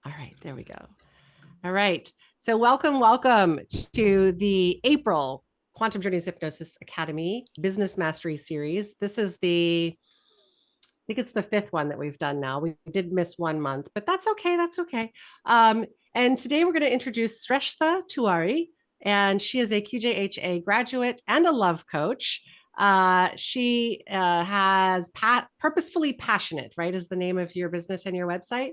All right, there we go. All right. So welcome to the April Quantum Journeys Hypnosis Academy Business Mastery Series. This is I think it's the fifth one that we've done now. We did miss 1 month, but that's okay. That's okay. And today we're going to introduce Sreshtha Tewari, and she is a QJHA graduate and a love coach. She has purposefully passionate, right? Is the name of your business and your website?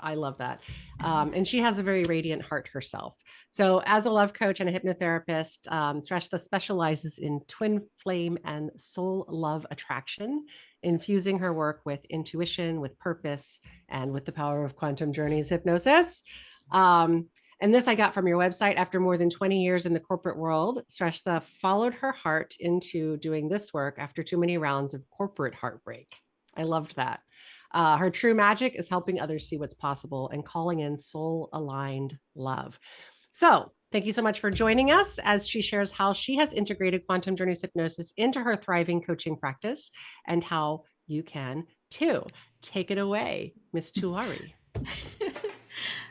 I love that. And she has a very radiant heart herself. So, as a love coach and a hypnotherapist, Sreshtha specializes in twin flame and soul love attraction, infusing her work with intuition, with purpose, and with the power of quantum journeys hypnosis. And this I got from your website. After more than 20 years in the corporate world, Sreshtha followed her heart into doing this work after too many rounds of corporate heartbreak. I loved that. Her true magic is helping others see what's possible and calling in soul aligned love. So, thank you so much for joining us as she shares how she has integrated quantum journeys hypnosis into her thriving coaching practice and how you can too. Take it away, Miss Tewari.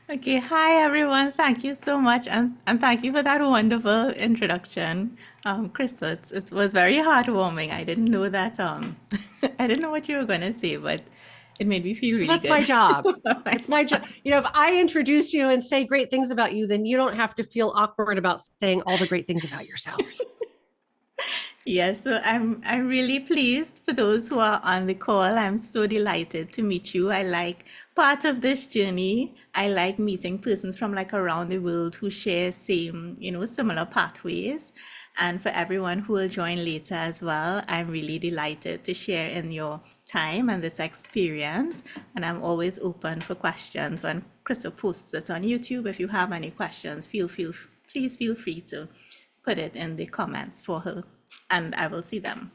Okay, hi everyone. Thank you so much, and thank you for that wonderful introduction, Kryssa. It was very heartwarming. I didn't know that. I didn't know what you were going to say, but it made me feel really That's good. my job. It's my job. If I introduce you and say great things about you, then you don't have to feel awkward about saying all the great things about yourself. Yes, so I'm really pleased for those who are on the call. I'm so delighted to meet you. I like part of this journey. I like meeting persons from like around the world who share same, similar pathways. And for everyone who will join later as well, I'm really delighted to share in your time and this experience. And I'm always open for questions when Krista posts it on YouTube. If you have any questions, please feel free to put it in the comments for her and I will see them.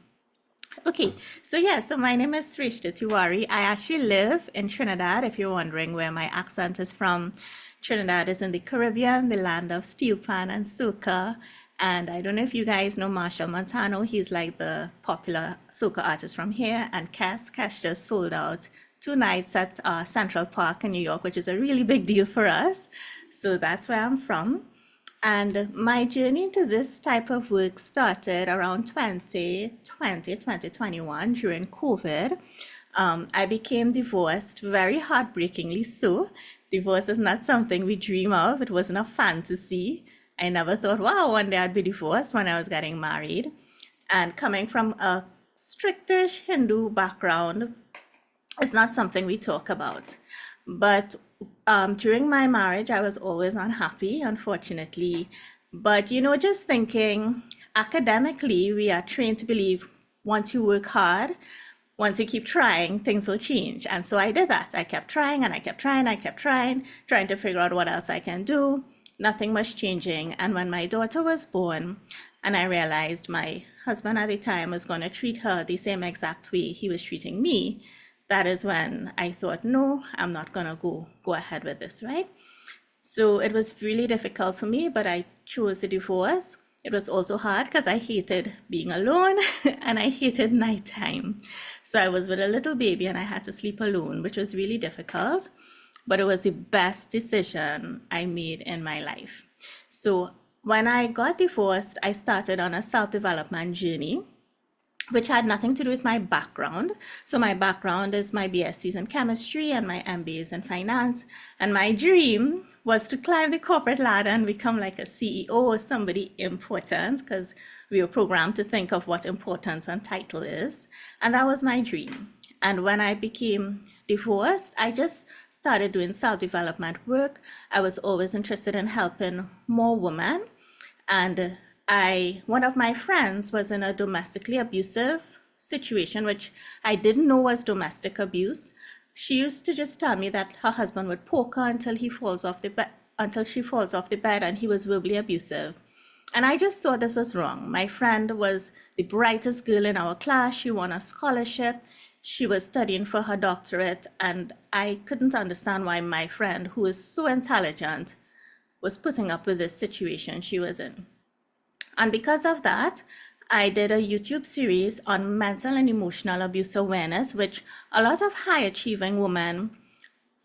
Okay, so my name is Sreshtha Tewari. I actually live in Trinidad, if you're wondering where my accent is from. Trinidad is in the Caribbean, the land of steel pan and soca. And I don't know if you guys know Marshall Montano. He's like the popular soca artist from here. And Cass just sold out 2 nights at Central Park in New York, which is a really big deal for us. So that's where I'm from. And my journey into this type of work started around 2021 during COVID. I became divorced, very heartbreakingly so. Divorce is not something we dream of. It wasn't a fantasy. I never thought, wow, one day I'd be divorced when I was getting married. And coming from a strictish Hindu background, it's not something we talk about. But during my marriage, I was always unhappy, unfortunately. But, just thinking academically, we are trained to believe once you work hard, once you keep trying, things will change. And so I did that. I kept trying and I kept trying to figure out what else I can do. Nothing was changing. And when my daughter was born, and I realized my husband at the time was going to treat her the same exact way he was treating me, that is when I thought, no, I'm not going to go ahead with this, right? So it was really difficult for me, but I chose the divorce. It was also hard because I hated being alone and I hated nighttime. So I was with a little baby and I had to sleep alone, which was really difficult, but it was the best decision I made in my life. So when I got divorced, I started on a self-development journey, which had nothing to do with my background. So my background is my BScs in chemistry and my MBAs in finance. And my dream was to climb the corporate ladder and become like a CEO or somebody important, because we were programmed to think of what importance and title is. And that was my dream. And when I became divorced, I just started doing self-development work. I was always interested in helping more women. And one of my friends was in a domestically abusive situation, which I didn't know was domestic abuse. She used to just tell me that her husband would poke her until she falls off the bed, and he was verbally abusive. And I just thought this was wrong. My friend was the brightest girl in our class. She won a scholarship. She was studying for her doctorate, and I couldn't understand why my friend, who is so intelligent, was putting up with this situation she was in. And because of that, I did a YouTube series on mental and emotional abuse awareness, which a lot of high achieving women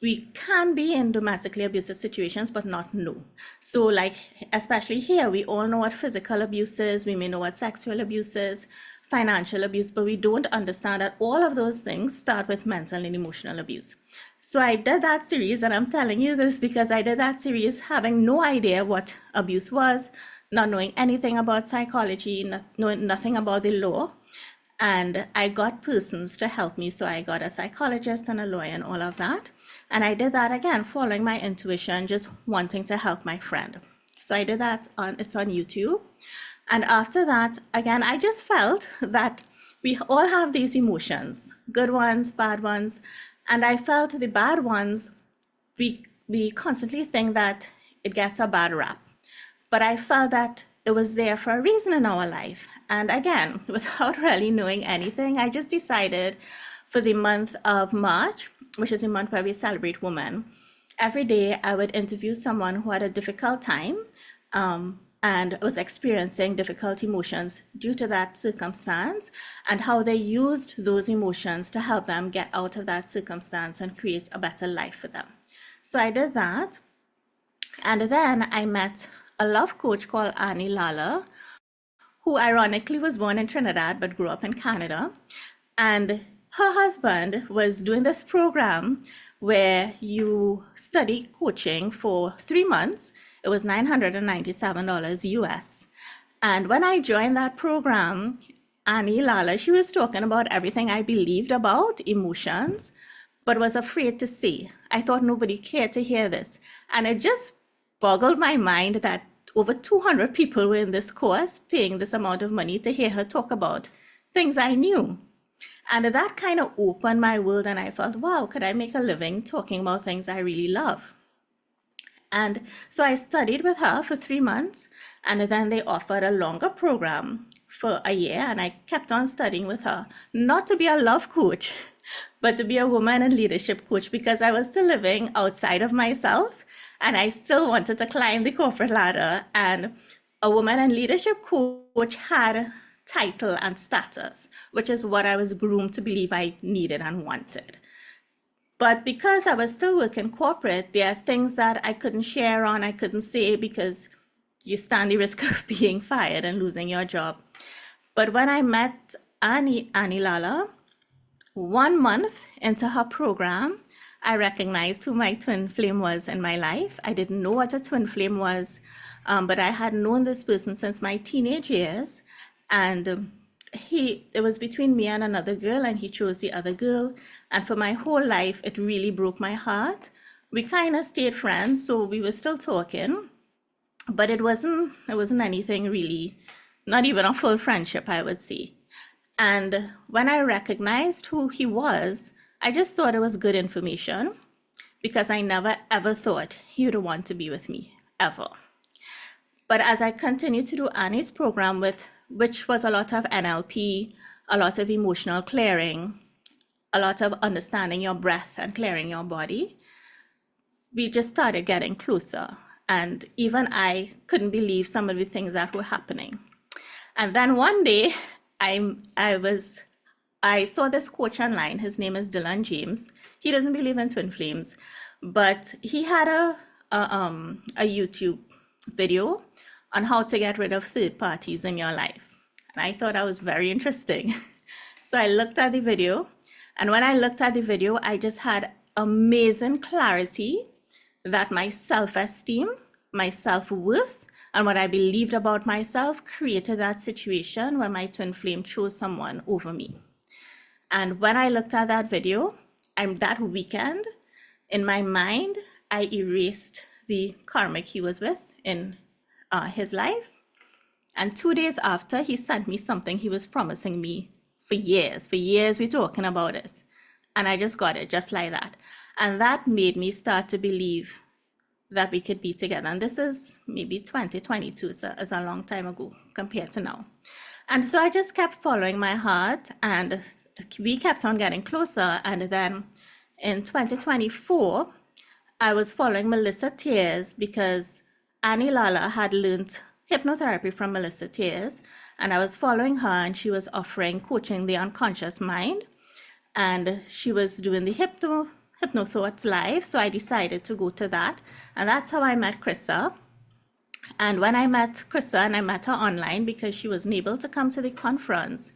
we can be in domestically abusive situations, but not know. So, like, especially here, we all know what physical abuse is, we may know what sexual abuse is, financial abuse, but we don't understand that all of those things start with mental and emotional abuse. So, I did that series, and I'm telling you this because I did that series having no idea what abuse was, not knowing anything about psychology, not knowing nothing about the law. And I got persons to help me. So I got a psychologist and a lawyer and all of that. And I did that again, following my intuition, just wanting to help my friend. So I did that it's on YouTube. And after that, again, I just felt that we all have these emotions, good ones, bad ones. And I felt the bad ones, we constantly think that it gets a bad rap. But I felt that it was there for a reason in our life. And again, without really knowing anything, I just decided for the month of March, which is the month where we celebrate women, every day I would interview someone who had a difficult time and was experiencing difficult emotions due to that circumstance, and how they used those emotions to help them get out of that circumstance and create a better life for them. So I did that. And then I met a love coach called Annie Lala, who ironically was born in Trinidad but grew up in Canada. And her husband was doing this program where you study coaching for 3 months. It was $997 US. And when I joined that program, Annie Lala, she was talking about everything I believed about emotions, but was afraid to say. I thought nobody cared to hear this. And it just boggled my mind that over 200 people were in this course paying this amount of money to hear her talk about things I knew. And that kind of opened my world, and I felt, wow, could I make a living talking about things I really love? And so I studied with her for 3 months, and then they offered a longer program for a year, and I kept on studying with her, not to be a love coach, but to be a woman and leadership coach, because I was still living outside of myself, and I still wanted to climb the corporate ladder. And a woman and leadership coach had title and status, which is what I was groomed to believe I needed and wanted. But because I was still working corporate, there are things that I couldn't share on, I couldn't say, because you stand the risk of being fired and losing your job. But when I met Annie Lala, 1 month into her program, I recognized who my twin flame was in my life. I didn't know what a twin flame was, but I had known this person since my teenage years. And it was between me and another girl, and he chose the other girl. And for my whole life, it really broke my heart. We kind of stayed friends, so we were still talking, but it wasn't anything really, not even a full friendship, I would say. And when I recognized who he was, I just thought it was good information, because I never ever thought he would want to be with me, ever. But as I continued to do Annie's program, which was a lot of NLP, a lot of emotional clearing, a lot of understanding your breath and clearing your body, we just started getting closer. And even I couldn't believe some of the things that were happening. And then one day, I saw this coach online. His name is Dylan James. He doesn't believe in twin flames, but he had a YouTube video on how to get rid of third parties in your life. And I thought that was very interesting. So I looked at the video, and when I looked at the video, I just had amazing clarity that my self-esteem, my self-worth, and what I believed about myself created that situation where my twin flame chose someone over me. And when I looked at that video, that weekend, in my mind, I erased the karmic he was with in his life. And 2 days after, he sent me something he was promising me for years. For years, we're talking about it. And I just got it just like that. And that made me start to believe that we could be together. And this is maybe 2022, it's a long time ago compared to now. And so I just kept following my heart, and we kept on getting closer. And then in 2024, I was following Melissa Tears, because Annie Lala had learned hypnotherapy from Melissa Tears, and I was following her, and she was offering coaching the unconscious mind, and she was doing the HypnoThoughts Live. So I decided to go to that. And that's how I met Kryssa. And when I met Kryssa and I met her online because she wasn't able to come to the conference,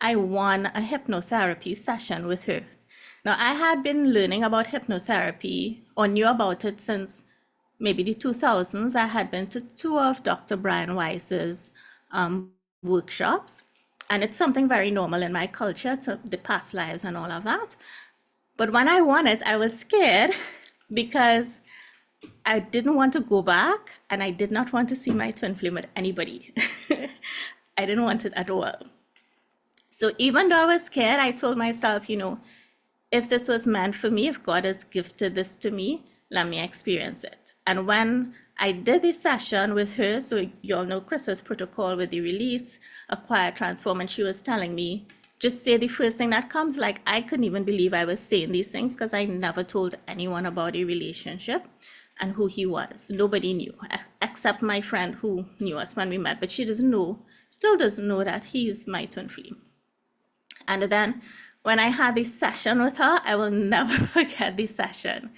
I won a hypnotherapy session with her. Now, I had been learning about hypnotherapy or knew about it since maybe the 2000s. I had been to two of Dr. Brian Weiss's workshops, and it's something very normal in my culture, to the past lives and all of that. But when I won it, I was scared because I didn't want to go back and I did not want to see my twin flame with anybody. I didn't want it at all. So even though I was scared, I told myself, if this was meant for me, if God has gifted this to me, let me experience it. And when I did this session with her, so you all know Kryssa's protocol with the release, acquire, transform, and she was telling me, just say the first thing that comes. Like, I couldn't even believe I was saying these things because I never told anyone about a relationship and who he was. Nobody knew except my friend who knew us when we met, but she still doesn't know that he's my twin flame. And then when I had this session with her, I will never forget this session,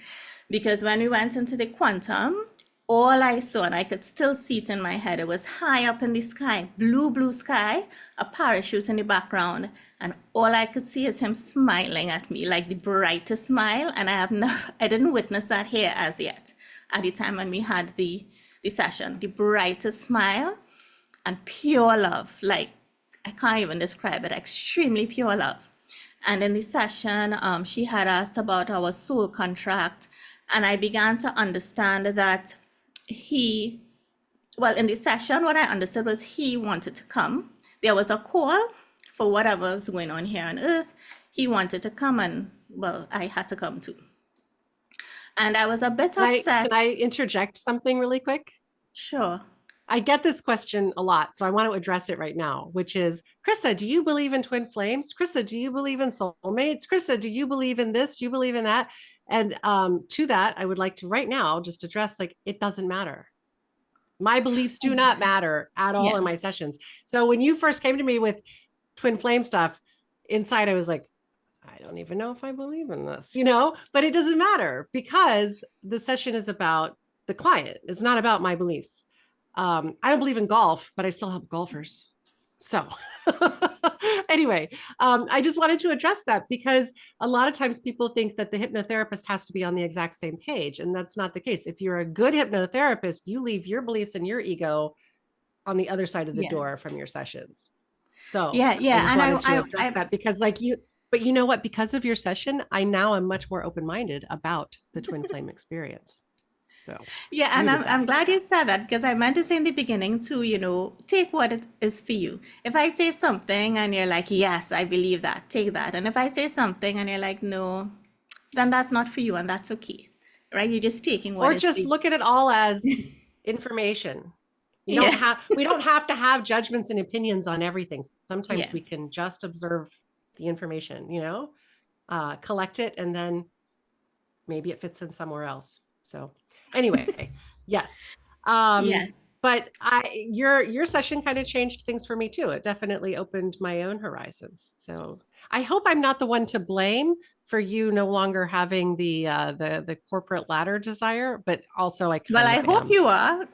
because when we went into the quantum, all I saw, and I could still see it in my head, it was high up in the sky, blue sky, a parachute in the background, and all I could see is him smiling at me, like the brightest smile. And I didn't witness that here as yet at the time when we had the session. The brightest smile and pure love, like I can't even describe it, extremely pure love. And in the session, she had asked about our soul contract, and I began to understand that in the session, what I understood was he wanted to come. There was a call for whatever was going on here on earth. He wanted to come, and well, I had to come too. And I was a bit upset. Can I interject something really quick? Sure. I get this question a lot, so I want to address it right now, which is, Kryssa, do you believe in twin flames? Kryssa, do you believe in soulmates? Kryssa, do you believe in this? Do you believe in that? And to that, I would like to right now just address, like, it doesn't matter. My beliefs do not matter at all in my sessions. So when you first came to me with twin flame stuff, inside I was like, I don't even know if I believe in this, but it doesn't matter because the session is about the client. It's not about my beliefs. I don't believe in golf, but I still help golfers. So anyway, I just wanted to address that because a lot of times people think that the hypnotherapist has to be on the exact same page. And that's not the case. If you're a good hypnotherapist, you leave your beliefs and your ego on the other side of the door from your sessions. So I just wanted to address that because but you know what? Because of your session, I now am much more open-minded about the twin flame experience. So and I'm glad you said that, because I meant to say in the beginning too, take what it is for you. If I say something and you're like, yes, I believe that, take that. And if I say something and you're like, no, then that's not for you, and that's okay, right? You're just taking what. Or just look at it all as information. We don't have to have judgments and opinions on everything. Sometimes we can just observe the information, collect it, and then maybe it fits in somewhere else. So anyway, yes. But your session kind of changed things for me too. It definitely opened my own horizons. So I hope I'm not the one to blame for you no longer having the corporate ladder desire, but also I hope you are.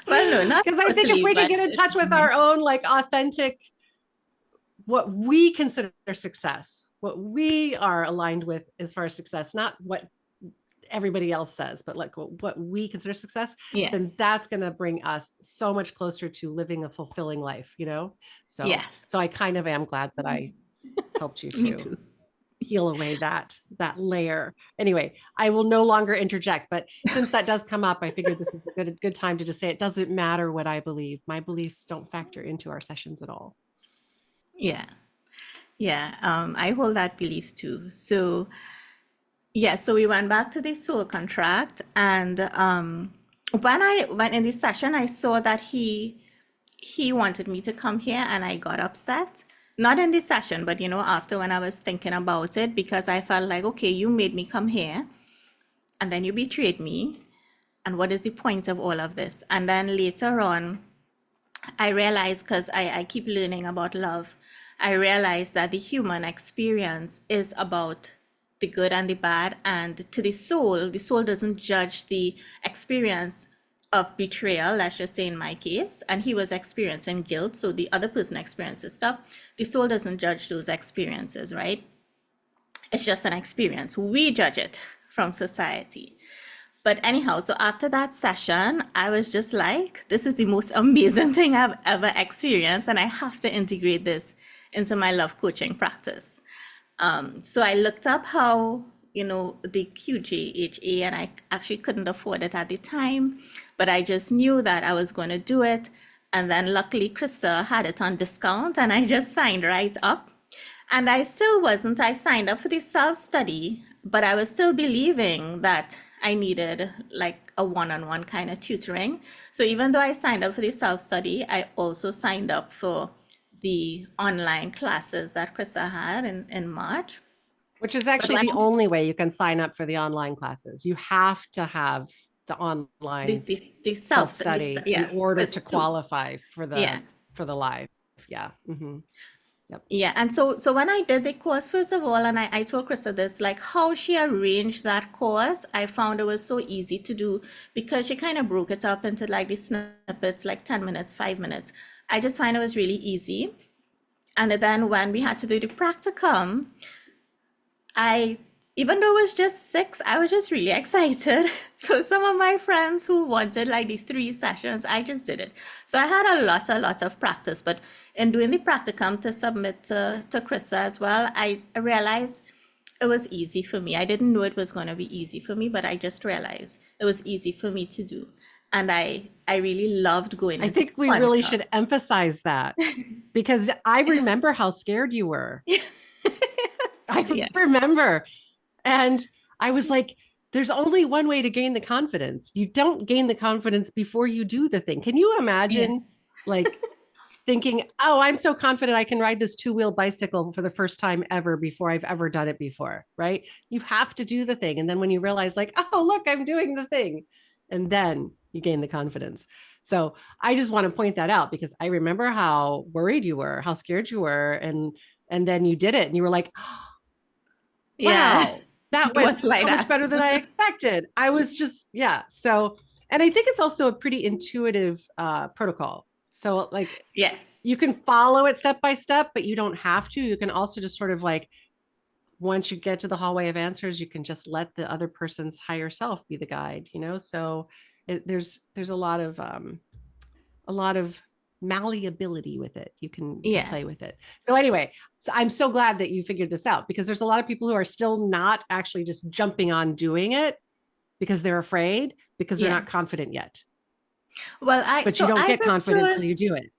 Well, no, not because I think if we can get in touch with our own authentic, what we consider success, what we are aligned with as far as success, not what everybody else says, but what we consider success, then that's going to bring us so much closer to living a fulfilling life, So, so I kind of am glad that I helped you to heal away that layer. Anyway, I will no longer interject, but since that does come up, I figured this is a good time to just say it doesn't matter what I believe. My beliefs don't factor into our sessions at all. I hold that belief too. So so we went back to the soul contract, and when I went in this session, I saw that he wanted me to come here, and I got upset. Not in this session, but after, when I was thinking about it, because I felt like, okay, you made me come here, and then you betrayed me, and what is the point of all of this? And then later on, I realized, because I keep learning about love, I realized that the human experience is about the good and the bad. And to the soul doesn't judge the experience of betrayal, let's just say in my case, and he was experiencing guilt. So the other person experiences stuff. The soul doesn't judge those experiences, right? It's just an experience. We judge it from society. But anyhow, so after that session, I was just like, this is the most amazing thing I've ever experienced, and I have to integrate this into my love coaching practice. So I looked up how, the QJHA, and I actually couldn't afford it at the time, but I just knew that I was going to do it. And then luckily, Kryssa had it on discount, and I just signed right up. And I still wasn't, I signed up for the self-study, but I was still believing that I needed like a one-on-one kind of tutoring. So even though I signed up for the self-study, I also signed up for the online classes that Kryssa had in March. Which is actually the only way you can sign up for the online classes. You have to have the online the self-study in order to qualify for yeah. the live. Yeah. Mm-hmm. Yep. Yeah. And so when I did the course, first of all, and I told Kryssa this, like how she arranged that course, I found it was so easy to do because she kind of broke it up into like the snippets, like 10 minutes, 5 minutes. I just find it was really easy. And then when we had to do the practicum, even though it was just 6, I was just really excited. So some of my friends who wanted like the 3 sessions, I just did it. So I had a lot of practice, but in doing the practicum to submit to Kryssa as well, I realized it was easy for me. I didn't know it was going to be easy for me, but I just realized it was easy for me to do. And I really loved going. I think we really should emphasize that because I remember how scared you were. I remember. And I was like, there's only one way to gain the confidence. You don't gain the confidence before you do the thing. Can you imagine like thinking, oh, I'm so confident I can ride this 2-wheel bicycle for the first time ever before I've ever done it before, right? You have to do the thing. And then when you realize like, oh, look, I'm doing the thing. And then you gain the confidence. So I just want to point that out because I remember how worried you were, how scared you were. And then you did it and you were like, oh, wow, that went so much better than I expected. I was just, So, and I think it's also a pretty intuitive protocol. So like, yes, you can follow it step by step, but you don't have to. You can also just sort of like, once you get to the hallway of answers, you can just let the other person's higher self be the guide, So there's a lot of malleability with it. You can play with it. So anyway, so I'm so glad that you figured this out because there's a lot of people who are still not actually just jumping on doing it because they're afraid because they're not confident yet. Well, but you don't get confident until you do it.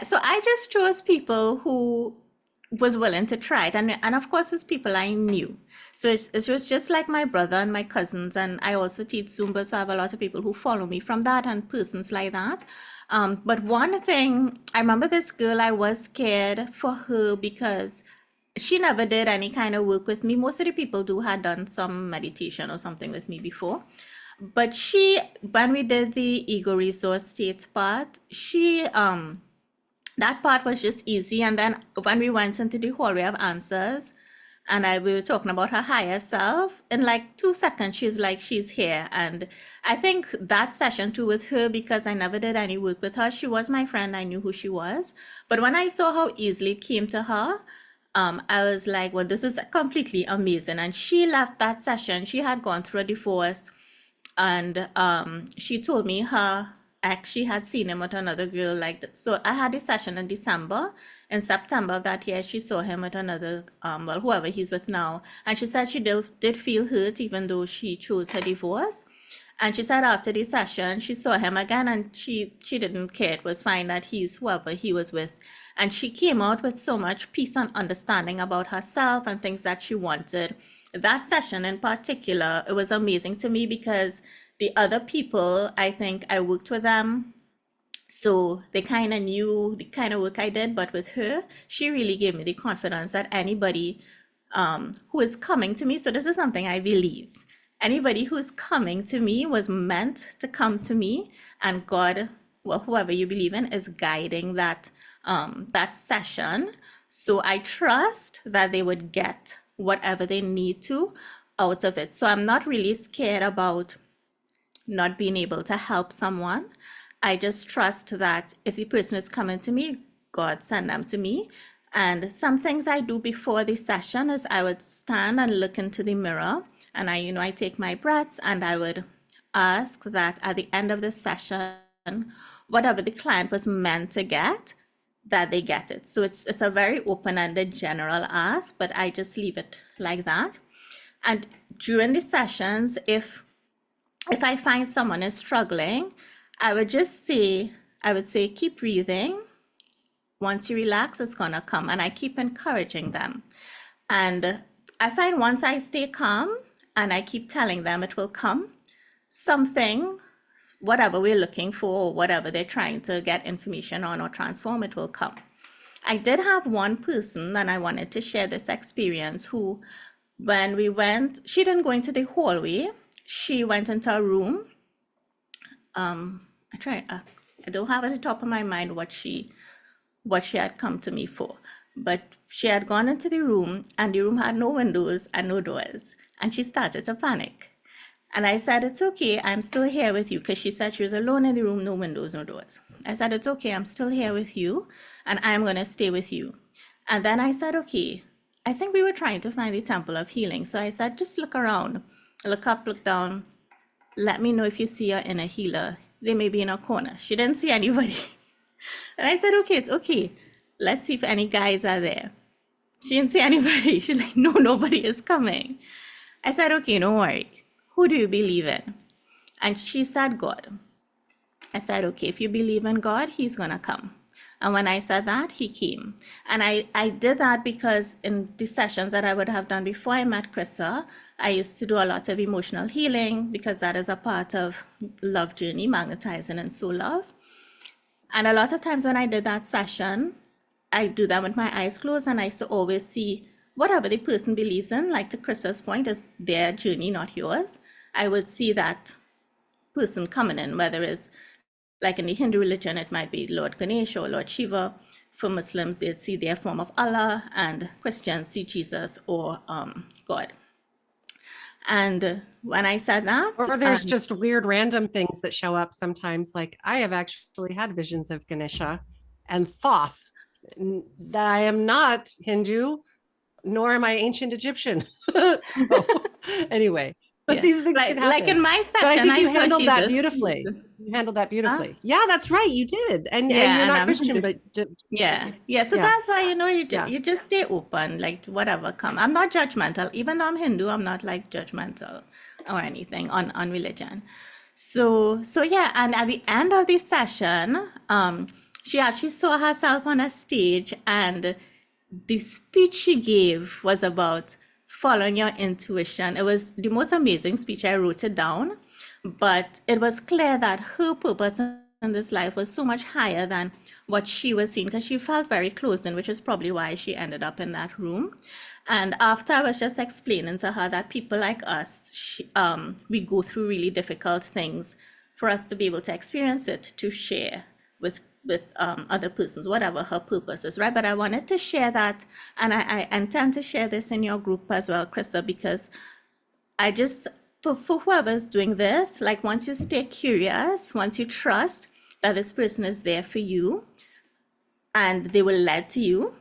So I just chose people who was willing to try it, and of course, it was people I knew. So it was just like my brother and my cousins, and I also teach Zumba, so I have a lot of people who follow me from that and persons like that. But one thing, I remember this girl, I was scared for her because she never did any kind of work with me. Most of the people had done some meditation or something with me before. But when we did the ego resource state part, that part was just easy. And then when we went into the hallway of answers, and we were talking about her higher self, in like 2 seconds, she's like, she's here. And I think that session too with her, because I never did any work with her, she was my friend, I knew who she was. But when I saw how easily it came to her, I was like, well, this is completely amazing. And she left that session. She had gone through a divorce, and she told me her ex, she had seen him with another girl. So I had a session in December. In September of that year, she saw him with another, whoever he's with now. And she said she did feel hurt, even though she chose her divorce. And she said after the session, she saw him again, and she didn't care. It was fine that he's whoever he was with. And she came out with so much peace and understanding about herself and things that she wanted. That session in particular, it was amazing to me because the other people, I think I worked with them, so they kind of knew the kind of work I did. But with her, she really gave me the confidence that anybody who is coming to me, so this is something I believe, anybody who is coming to me was meant to come to me, and God, well, whoever you believe in, is guiding that that session. So I trust that they would get whatever they need to out of it. So I'm not really scared about not being able to help someone. I just trust that if the person is coming to me, God send them to me. And some things I do before the session is I would stand and look into the mirror, and I take my breaths, and I would ask that at the end of the session, whatever the client was meant to get, that they get it. So it's a very open-ended general ask, but I just leave it like that. And during the sessions, if I find someone is struggling, I would say, keep breathing. Once you relax, it's gonna come. And I keep encouraging them. And I find once I stay calm and I keep telling them it will come, something, whatever we're looking for, or whatever they're trying to get information on or transform, it will come. I did have one person, and I wanted to share this experience, who, when we went, she didn't go into the hallway. She went into a room. I don't have at the top of my mind what she had come to me for, but she had gone into the room, and the room had no windows and no doors, and she started to panic. And I said, it's okay, I'm still here with you, because she said she was alone in the room, no windows, no doors. I said, it's okay, I'm still here with you, and I'm going to stay with you. And then I said, okay, I think we were trying to find the temple of healing. So I said, just look around, look up, look down. Let me know if you see your inner healer. They may be in a corner. She didn't see anybody. And I said, okay, it's okay. Let's see if any guys are there. She didn't see anybody. She's like, no, nobody is coming. I said, okay, don't worry. Who do you believe in? And she said, God. I said, okay, if you believe in God, he's going to come. And when I said that, he came. And I did that because in the sessions that I would have done before I met Kryssa, I used to do a lot of emotional healing, because that is a part of love journey, magnetizing and soul love. And a lot of times when I did that session, I do that with my eyes closed, and I used to always see whatever the person believes in, like to Kryssa's point, is their journey, not yours. I would see that person coming in, whether it's like in the Hindu religion, it might be Lord Ganesha or Lord Shiva. For Muslims, they'd see their form of Allah, and Christians see Jesus or God. And when I said that, Or there's just weird random things that show up sometimes. Like I have actually had visions of Ganesha and Thoth, that I am not Hindu, nor am I ancient Egyptian. So anyway, but yeah, these things can happen. like in my But I session, think you I saw handled that Jesus. beautifully. You handled that beautifully. Huh? Yeah, that's right. You did. And Yeah, you're and not I'm Christian, Hindu. but Yeah, yeah. So yeah, that's why, you yeah. you just stay open, like whatever come. I'm not judgmental, even though I'm Hindu. I'm not like judgmental or anything on religion. So yeah. And at the end of the session, she actually saw herself on a stage, and the speech she gave was about following your intuition. It was the most amazing speech. I wrote it down, but it was clear that her purpose in this life was so much higher than what she was seeing, because she felt very closed in, which is probably why she ended up in that room. And after I was just explaining to her that people like us, we go through really difficult things for us to be able to experience it, to share with other persons, whatever her purpose is, right? But I wanted to share that, and I intend to share this in your group as well, Kryssa, because I just, for whoever's doing this, like once you stay curious, once you trust that this person is there for you and they will lead to you,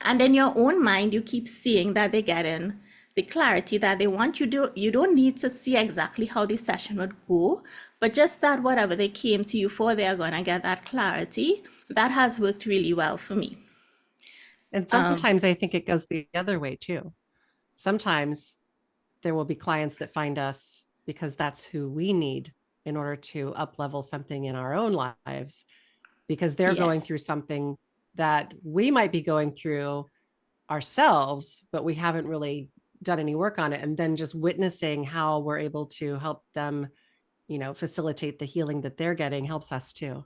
and in your own mind, you keep seeing that they get in the clarity that they want. You don't need to see exactly how the session would go, but just that whatever they came to you for, they are going to get that clarity. That has worked really well for me. And sometimes I think it goes the other way too. Sometimes there will be clients that find us because that's who we need in order to up level something in our own lives, because they're going Yes. through something that we might be going through ourselves, but we haven't really done any work on it. And then just witnessing how we're able to help them, facilitate the healing that they're getting helps us too.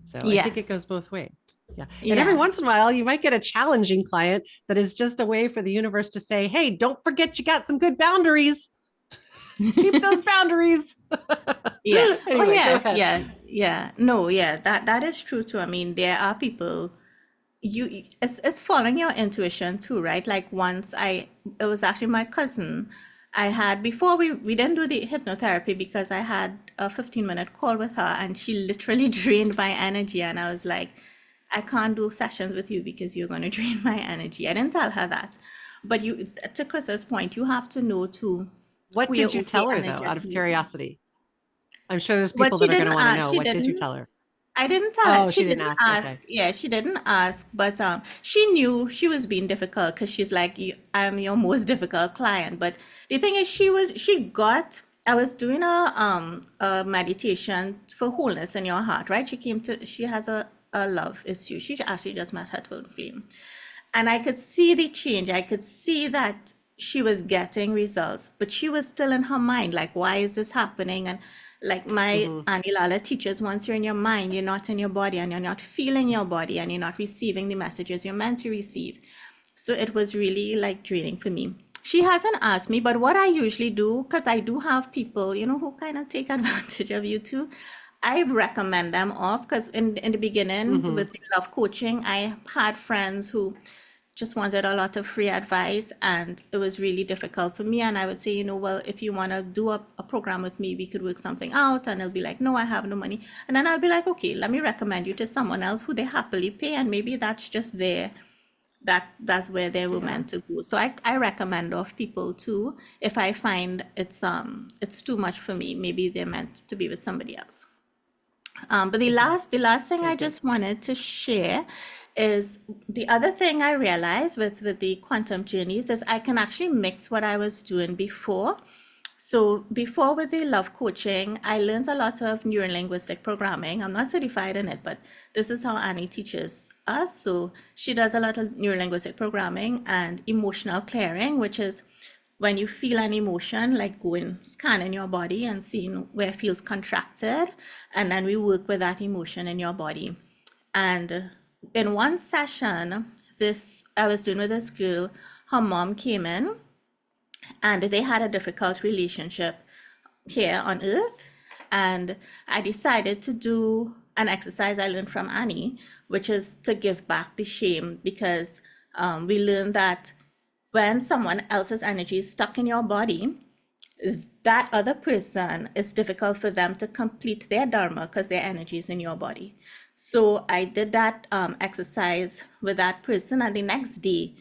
So I think it Yes. goes both ways. Yeah. And Yeah. every once in a while, you might get a challenging client that is just a way for the universe to say, hey, don't forget you got some good boundaries. Keep those boundaries. Yeah. Oh Anyway, go yes. ahead. Yeah. Yeah. No. Yeah. That is true too. I mean, there are people it's following your intuition too, right? Like once it was actually my cousin. I had before we didn't do the hypnotherapy because I had a 15-minute call with her and she literally drained my energy and I was like, I can't do sessions with you because you're going to drain my energy. I didn't tell her that. But to Chris's point, you have to know too What who you're did you okay tell her though, out of energetically with. curiosity? I'm sure there's But people that are going to want to know. she What did you didn't tell her? I didn't tell her. Oh, She she didn't didn't ask. ask. Okay. Yeah, she didn't ask, but she knew she was being difficult because she's like, I'm your most difficult client." But the thing is, she got. I was doing a meditation for wholeness in your heart, right? She has a love issue. She actually just met her twin flame, and I could see the change. I could see that she was getting results, but she was still in her mind, like, why is this happening? And like my Mm-hmm. Auntie Lala teaches, once you're in your mind, you're not in your body and you're not feeling your body and you're not receiving the messages you're meant to receive. So it was really like draining for me. She hasn't asked me, but what I usually do, because I do have people, who kind of take advantage of you too, I recommend them off because in the beginning Mm-hmm. with love coaching, I had friends who just wanted a lot of free advice and it was really difficult for me. And I would say, well, if you want to do a program with me, we could work something out. And they'll be like, no, I have no money. And then I'll be like, okay, let me recommend you to someone else who they happily pay. And maybe that's just that's where they were Yeah. meant to go. So I recommend off people too. If I find it's too much for me, maybe they're meant to be with somebody else. But Mm-hmm. the last thing Okay, I good. just wanted to share is the other thing I realized with the quantum journeys is I can actually mix what I was doing before. So before with the love coaching, I learned a lot of neurolinguistic programming. I'm not certified in it, but this is how Annie teaches us. So she does a lot of neurolinguistic programming and emotional clearing, which is when you feel an emotion, like going scanning your body and seeing where it feels contracted, and then we work with that emotion in your body. And in one session, this I was doing with this girl, her mom came in and they had a difficult relationship here on earth. And I decided to do an exercise I learned from Annie, which is to give back the shame because we learned that when someone else's energy is stuck in your body, that other person, is difficult for them to complete their dharma because their energy is in your body. So I did that exercise with that person, and the next day,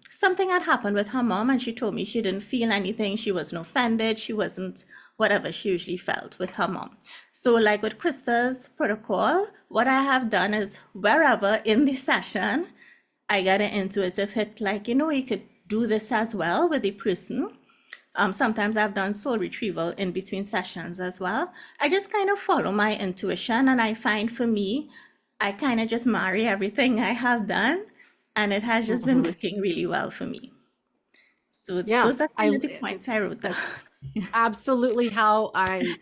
something had happened with her mom, and she told me she didn't feel anything. She wasn't offended. She wasn't whatever she usually felt with her mom. So, like with Kryssa's protocol, what I have done is wherever in the session I get an intuitive hit, like, you could do this as well with the person. Sometimes I've done soul retrieval in between sessions as well. I just kind of follow my intuition, and I find for me, I kind of just marry everything I have done, and it has just been Mm-hmm. working really well for me. So Yeah. those are kind of the points I wrote down. That's absolutely how I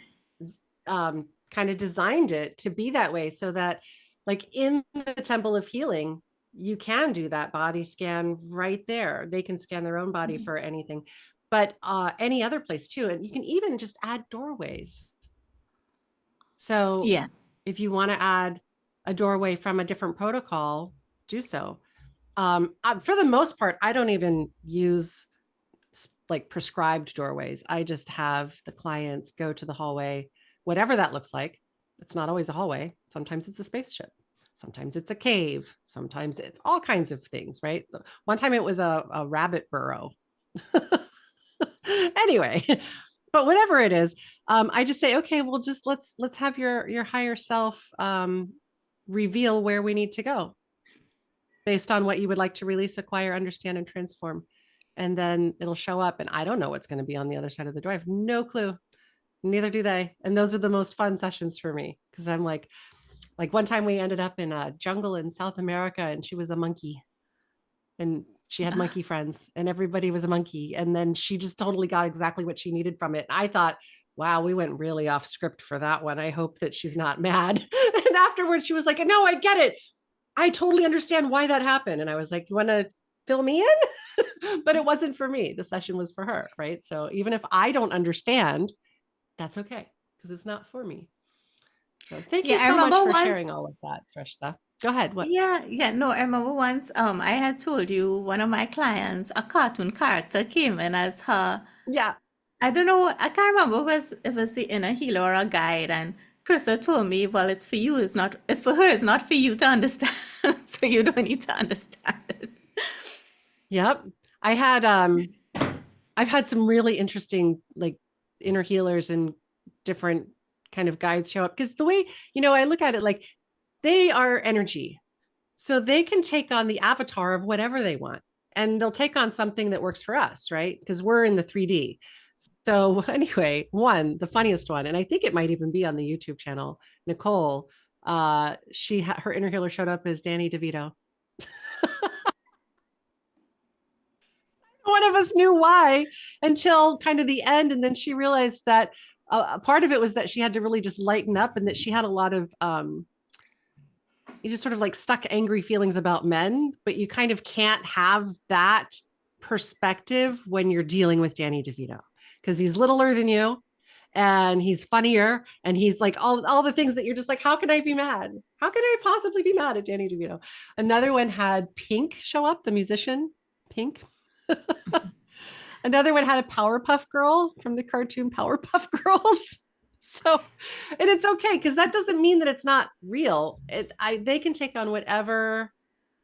kind of designed it to be that way so that like in the temple of healing you can do that body scan right there. They can scan their own body for anything, but any other place too. And you can even just add doorways. So Yeah, if you want to add a doorway from a different protocol, do so. For the most part, I don't even use like prescribed doorways. I just have the clients go to the hallway, whatever that looks like. It's not always a hallway. Sometimes it's a spaceship. Sometimes it's a cave. Sometimes it's all kinds of things, right? One time it was a rabbit burrow. Anyway, but whatever it is, I just say, okay, well, just let's have your higher self reveal where we need to go based on what you would like to release, acquire, understand, and transform. And then it'll show up. And I don't know what's going to be on the other side of the door. I have no clue. Neither do they. And those are the most fun sessions for me because I'm like one time we ended up in a jungle in South America and she was a monkey and she had monkey friends and everybody was a monkey. And then she just totally got exactly what she needed from it. I thought, wow, we went really off script for that one. I hope that she's not mad. And afterwards she was like, no, I get it. I totally understand why that happened. And I was like, you want to fill me in? But it wasn't for me. The session was for her. Right. So even if I don't understand, that's okay because it's not for me. So thank you yeah. I so much remember for sharing once. all of that, Sreshtha. Go ahead. What? Yeah, no, I remember once I had told you one of my clients, a cartoon character came in as her. Yeah. I don't know, I can't remember if it was the inner healer or a guide, and Kryssa told me, well, it's for you, it's for her, it's not for you to understand. So you don't need to understand it. Yep. I had I've had some really interesting like inner healers and different kind of guides show up because the way, I look at it like they are energy. So they can take on the avatar of whatever they want and they'll take on something that works for us, right? Because we're in the 3D. So anyway, the funniest one, and I think it might even be on the YouTube channel, Nicole, her inner healer showed up as Danny DeVito. One of us knew why until kind of the end. And then she realized that a part of it was that she had to really just lighten up and that she had a lot of, you just sort of like stuck angry feelings about men, but you kind of can't have that perspective when you're dealing with Danny DeVito because he's littler than you and he's funnier and he's like all the things that you're just like, how can I be mad? How could I possibly be mad at Danny DeVito? Another one had Pink show up, the musician Pink. Another one had a Powerpuff Girl from the cartoon Powerpuff Girls. So, and it's okay because that doesn't mean that it's not real. They can take on whatever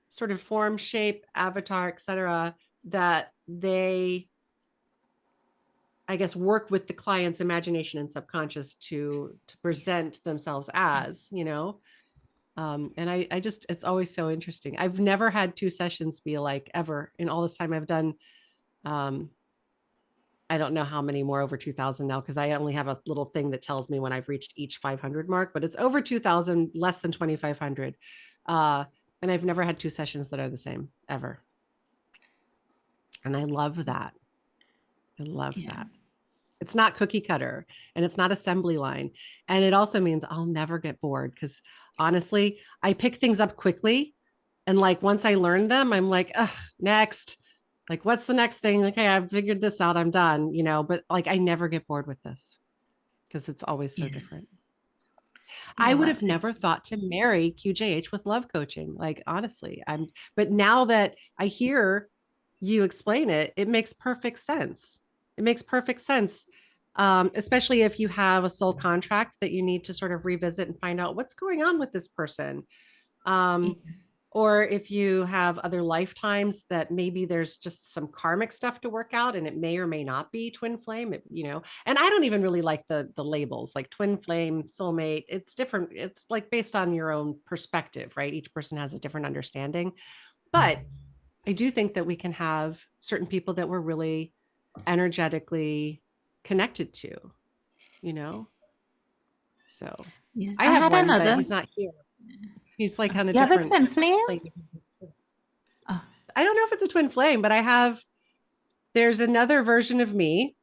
sort of form, shape, avatar, etc. that they, I guess, work with the client's imagination and subconscious to present themselves as, and I just, it's always so interesting. I've never had two sessions be alike ever in all this time I've done. I don't know how many more over 2000 now because I only have a little thing that tells me when I've reached each 500 mark, but it's over 2000, less than 2500. And I've never had two sessions that are the same ever. And I love that. I love Yeah. that. It's not cookie cutter and it's not assembly line. And it also means I'll never get bored because honestly, I pick things up quickly. And like once I learn them, I'm like, ugh, next. Like, what's the next thing? Okay, I've figured this out. I'm done, but like I never get bored with this because it's always so Yeah. different. I Yeah, would well, have never thought to marry QJH with love coaching. Like, honestly, but now that I hear you explain it, it makes perfect sense. It makes perfect sense. Especially if you have a soul contract that you need to sort of revisit and find out what's going on with this person. yeah. Or if you have other lifetimes that maybe there's just some karmic stuff to work out and it may or may not be twin flame, and I don't even really like the labels like twin flame, soulmate. It's different. It's like based on your own perspective, right? Each person has a different understanding. But I do think that we can have certain people that we're really energetically connected to, you know? So Yeah. I I have had one, but another. he's not here. He's like on a You have a different twin flame? plane. Oh, I don't know if it's a twin flame, but there's another version of me.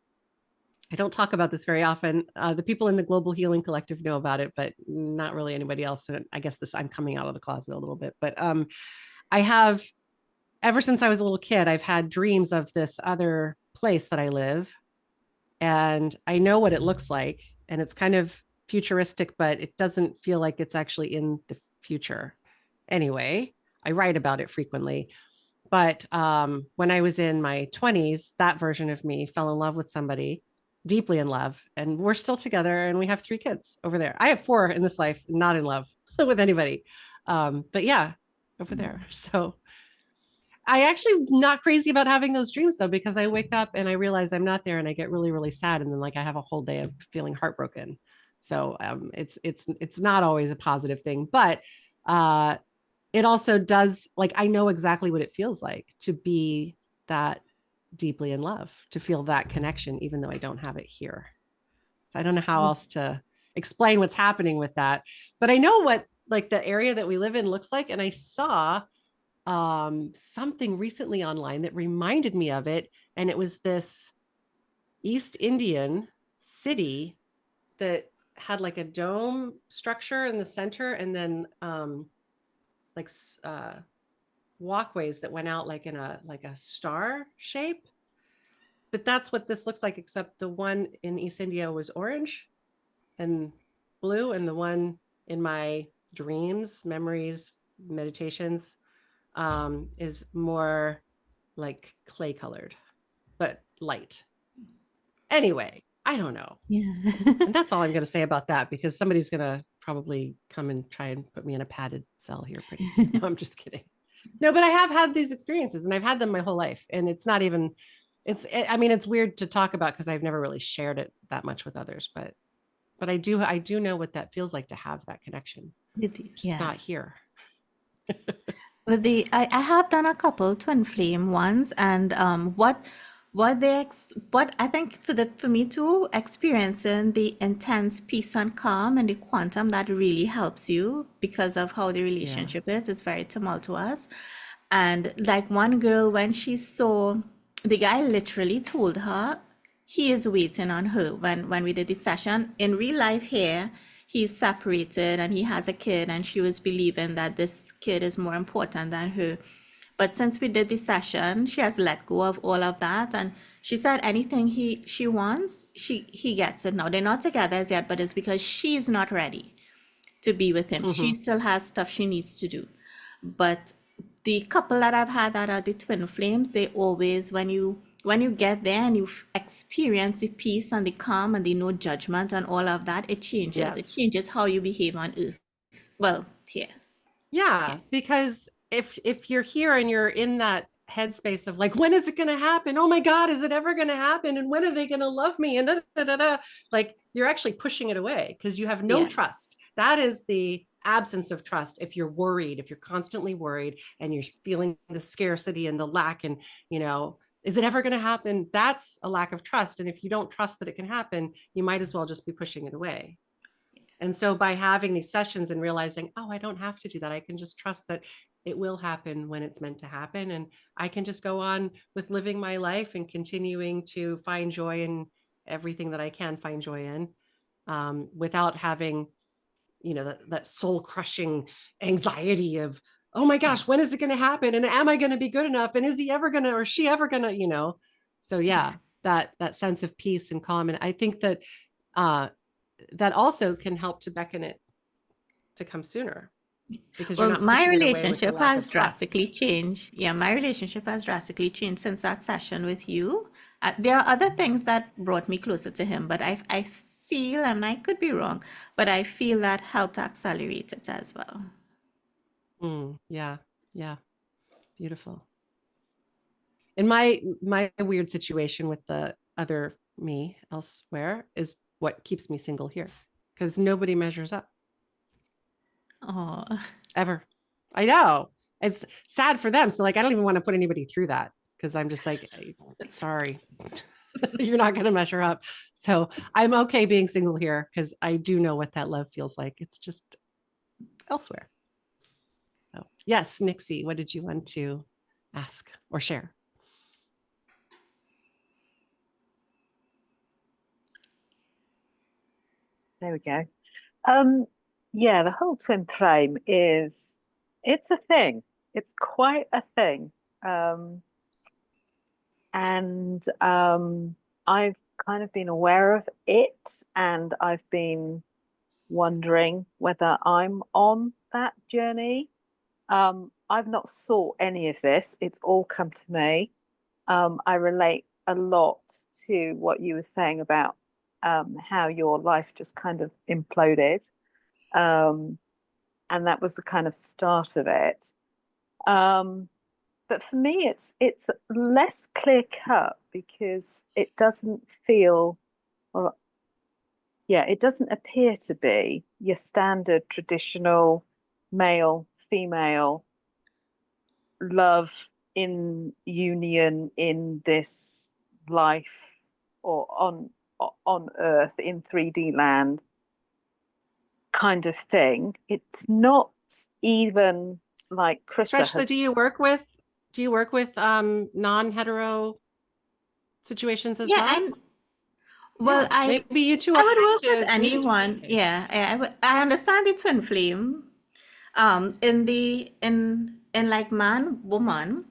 I don't talk about this very often. The people in the Global Healing Collective know about it, but not really anybody else. And I guess I'm coming out of the closet a little bit, but I have, ever since I was a little kid, I've had dreams of this other place that I live. And I know what it looks like. And it's kind of futuristic, but it doesn't feel like it's actually in the future. Anyway, I write about it frequently. But when I was in my 20s, that version of me fell in love with somebody, deeply in love, and we're still together. And we have 3 kids over there. I have 4 in this life, not in love with anybody. But yeah, over there. So I actually not crazy about having those dreams though, because I wake up and I realize I'm not there, and I get really, really sad, and then like I have a whole day of feeling heartbroken. So it's not always a positive thing, but it also does, like, I know exactly what it feels like to be that deeply in love, to feel that connection, even though I don't have it here. So I don't know how yeah. else to explain what's happening with that, but I know what like the area that we live in looks like. And I saw something recently online that reminded me of it. And it was this East Indian city that had like a dome structure in the center and then like walkways that went out like in a star shape. But that's what this looks like, except the one in East India was orange and blue, and the one in my dreams, memories, meditations is more like clay colored, but light. Anyway, I don't know. Yeah. And that's all I'm going to say about that, because somebody's going to probably come and try and put me in a padded cell here pretty soon. No, I'm just kidding. No, but I have had these experiences and I've had them my whole life. And it's not even, I mean, it's weird to talk about because I've never really shared it that much with others, but I do know what that feels like to have that connection, just Yeah. not here. But I have done a couple twin flame ones, and what I think for me too, experiencing the intense peace and calm and the quantum that really helps you because of how the Yeah. relationship is. It's very tumultuous. And like one girl, when she saw the guy literally told her he is waiting on her when we did the session. In real life here, he's separated and he has a kid, and she was believing that this kid is more important than her. But since we did the session, she has let go of all of that, and she said anything she wants, he gets it now. They're not together as yet, but it's because she's not ready to be with him. She Mm-hmm. still has stuff she needs to do. But the couple that I've had that are the twin flames, they always, when you get there and you experience the peace and the calm and the no judgment and all of that, it changes. It Yes. changes how you behave on earth. Well, here. Yeah. Yeah, because if you're here and you're in that headspace of like, when is it going to happen? Oh my God, is it ever going to happen? And when are they going to love me? And da, da, da, da. Like you're actually pushing it away because you have no Yeah. trust. That is the absence of trust. If you're worried, if you're constantly worried and you're feeling the scarcity and the lack, and is it ever going to happen? That's a lack of trust. And if you don't trust that it can happen, you might as well just be pushing it away. And so by having these sessions and realizing, oh, I don't have to do that. I can just trust that it will happen when it's meant to happen. And I can just go on with living my life and continuing to find joy in everything that I can find joy in, without having, that soul crushing anxiety of, oh my Yeah. gosh, when is it going to happen? And am I going to be good enough? And is he ever going to, or she ever going to, so yeah, Yeah. that sense of peace and calm. And I think that, uh, that also can help to beckon it to come sooner, because you're Well, not my pushing it away with the relationship lack of has trust. drastically changed. Yeah, my relationship has drastically changed since that session with you. There are other things that brought me closer to him, but I feel, and I could be wrong, but I feel that helped accelerate it as well. Yeah, yeah, beautiful. And my weird situation with the other me elsewhere is what keeps me single here, because nobody measures up Oh, ever. I know, it's sad for them. So like, I don't even want to put anybody through that, because I'm just like, sorry, you're not going to measure up. So I'm okay being single here because I do know what that love feels like. It's just elsewhere. So yes, Nixie, what did you want to ask or share? There we go. Um, yeah, the whole twin flame it's a thing. It's quite a thing. Um, and I've kind of been aware of it, and I've been wondering whether I'm on that journey. I've not sought any of this. It's all come to me. I relate a lot to what you were saying about how your life just kind of imploded. Um, and that was the kind of start of it. Um, but for me, it's less clear cut because it doesn't feel, well, yeah, it doesn't appear to be your standard traditional male female love in union in this life or on Earth in 3D land kind of thing. It's not even like Kryssa Sreshtha, has. do you work with non-hetero situations as yeah, well? and well, Yeah, maybe you two I are would meant work with to maybe anyone. communicate. Yeah, I understand the twin flame. In like man, woman,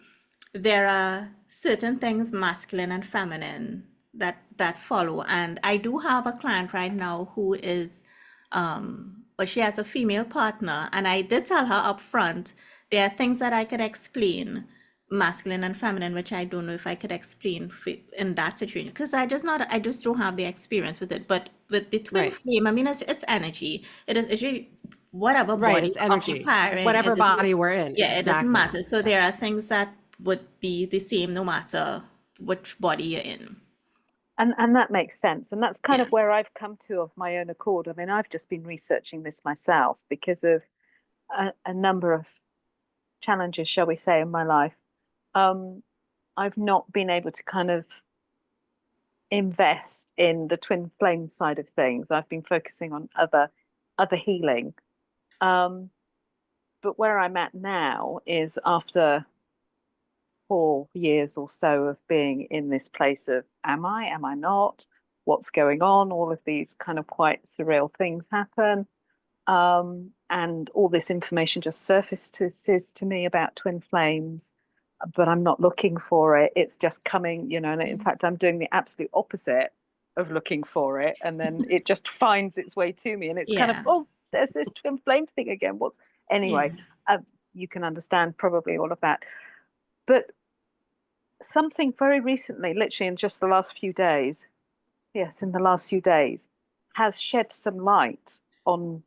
there are certain things masculine and feminine that follow. And I do have a client right now who is or she has a female partner, and I did tell her up front, there are things that I could explain, masculine and feminine, which I don't know if I could explain in that situation, because I just don't have the experience with it. But with the twin Right. flame, I mean, it's energy. It's really whatever Right. body It's you're energy. occupying, Whatever it doesn't, body we're in. yeah, it doesn't Exactly. matter. So there are things that would be the same no matter which body you're in. And that makes sense. And that's kind Yeah. of where I've come to of my own accord. I mean, I've just been researching this myself because of a number of challenges, shall we say, in my life. I've not been able to kind of invest in the twin flame side of things. I've been focusing on other healing. But where I'm at now is after 4 years or so of being in this place of am I not, what's going on, all of these kind of quite surreal things happen, and all this information just surfaces to me about twin flames, but I'm not looking for it. It's just coming, and in fact I'm doing the absolute opposite of looking for it, and then it just finds its way to me, and it's kind of, Yeah. oh, there's this twin flame thing again. Anyway, you can understand probably all of that. But something very recently, literally in just the last few days, in the last few days, has shed some light on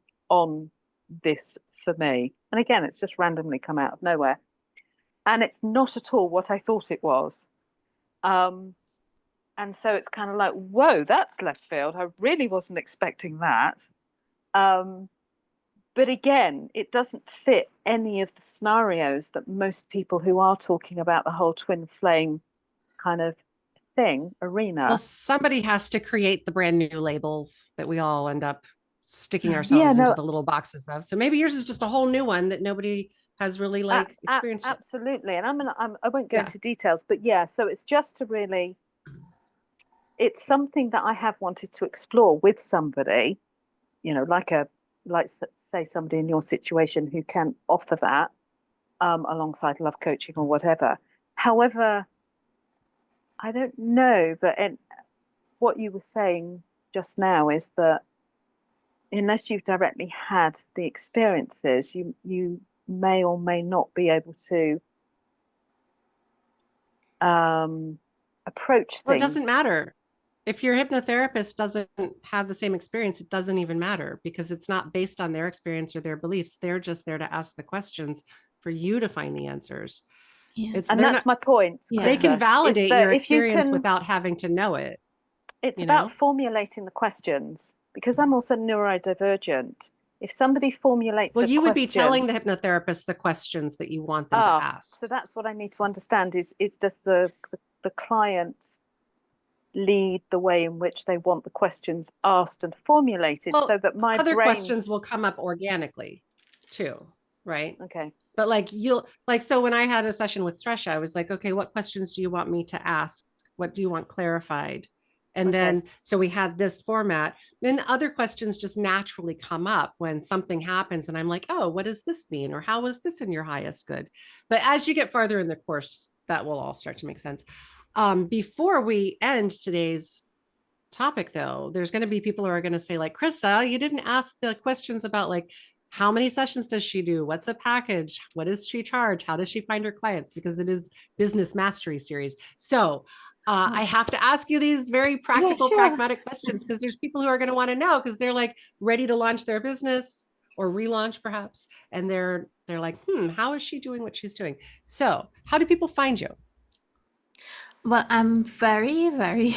this for me. And again, it's just randomly come out of nowhere. And it's not at all what I thought it was. And so it's kind of like, whoa, that's left field. I really wasn't expecting that. But again, it doesn't fit any of the scenarios that most people who are talking about the whole twin flame kind of arena. Well, somebody has to create the brand new labels that we all end up sticking ourselves into the little boxes of. So maybe yours is just a whole new one that nobody has really experienced. Absolutely. And I won't go into details, but so it's just to really, it's something that I have wanted to explore with somebody, like say somebody in your situation who can offer that alongside love coaching or whatever. However, I don't know that what you were saying just now is that unless you've directly had the experiences, you may or may not be able to approach things. Well, it doesn't matter. If your hypnotherapist doesn't have the same experience, it doesn't even matter because it's not based on their experience or their beliefs. They're just there to ask the questions for you to find the answers. Yeah. And that's my point. They can validate your experience without having to know it. It's about formulating the questions, because I'm also neurodivergent. If somebody formulates you would be telling the hypnotherapist the questions that you want them to ask. So that's what I need to understand is does the client lead the way in which they want the questions asked and formulated, so that my other questions will come up organically too, right? Okay. But so when I had a session with Sreshtha, I was like, okay, what questions do you want me to ask? What do you want clarified? And then, so we had this format. Then other questions just naturally come up when something happens. And I'm like, oh, what does this mean? Or how is this in your highest good? But as you get farther in the course, that will all start to make sense. Before we end today's topic, though, there's going to be people who are going to say, like, Kryssa, you didn't ask the questions about like, how many sessions does she do? What's a package? What does she charge? How does she find her clients? Because it is Business Mastery Series. So I have to ask you these very practical, pragmatic questions, because there's people who are going to want to know, because they're like ready to launch their business or relaunch perhaps. And they're like, how is she doing what she's doing? So how do people find you? Well, I'm very, very